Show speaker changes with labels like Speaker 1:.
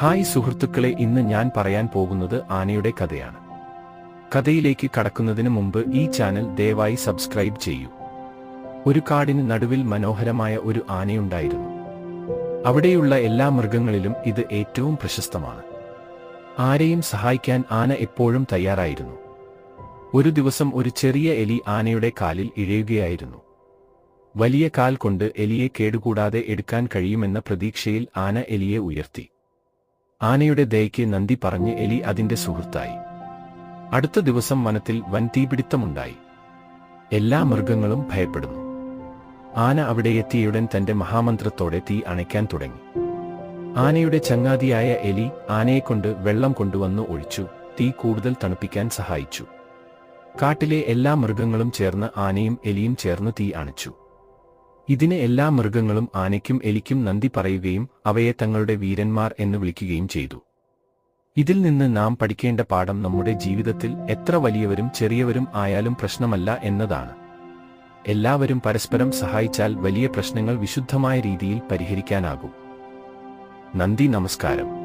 Speaker 1: Hi സുഹൃത്തുക്കളെ, ഇന്ന് ഞാൻ പറയാൻ പോകുന്നത് ആനയുടെ കഥയാണ്. കഥയിലേക്ക് കടക്കുന്നതിന് മുമ്പ് ഈ ചാനൽ ദയവായി സബ്സ്ക്രൈബ് ചെയ്യൂ. ഒരു കാടിന് നടുവിൽ മനോഹരമായ ഒരു ആനയുണ്ടായിരുന്നു. അവിടെയുള്ള എല്ലാ മൃഗങ്ങളിലും ഇത് ഏറ്റവും പ്രശസ്തമാണ്. ആരെയും സഹായിക്കാൻ ആന എപ്പോഴും തയ്യാറായിരുന്നു. ഒരു ദിവസം ഒരു ചെറിയ എലി ആനയുടെ കാലിൽ ഇഴയുകയായിരുന്നു. വലിയ കാൽ കൊണ്ട് എലിയെ കേടുകൂടാതെ എടുക്കാൻ കഴിയുമെന്ന പ്രതീക്ഷയിൽ ആന എലിയെ ഉയർത്തി. ആനയുടെ ദയയ്ക്ക് നന്ദി പറഞ്ഞ് എലി അതിന്റെ സുഹൃത്തായി. അടുത്ത ദിവസം വനത്തിൽ വൻ തീപിടുത്തമുണ്ടായി. എല്ലാ മൃഗങ്ങളും ഭയപ്പെടുന്നു. ആന അവിടെ എത്തിയുടൻ തന്റെ മഹാമന്ത്രത്തോടെ തീ അണയ്ക്കാൻ തുടങ്ങി. ആനയുടെ ചങ്ങാതിയായ എലി ആനയെക്കൊണ്ട് വെള്ളം കൊണ്ടുവന്ന് ഒഴിച്ചു. തീ കൂടുതൽ തണുപ്പിക്കാൻ സഹായിച്ചു. കാട്ടിലെ എല്ലാ മൃഗങ്ങളും ചേർന്ന് ആനയും എലിയും ചേർന്ന് തീ അണച്ചു. ഇതിന് എല്ലാ മൃഗങ്ങളും ആനയ്ക്കും എലിക്കും നന്ദി പറയുകയും അവയെ തങ്ങളുടെ വീരന്മാർ എന്ന് വിളിക്കുകയും ചെയ്തു. ഇതിൽ നിന്ന് നാം പഠിക്കേണ്ട പാഠം നമ്മുടെ ജീവിതത്തിൽ എത്ര വലിയവരും ചെറിയവരും ആയാലും പ്രശ്നമല്ല എന്നതാണ്. എല്ലാവരും പരസ്പരം സഹായിച്ചാൽ വലിയ പ്രശ്നങ്ങൾ വിശുദ്ധമായ രീതിയിൽ പരിഹരിക്കാനാകും. നന്ദി, നമസ്കാരം.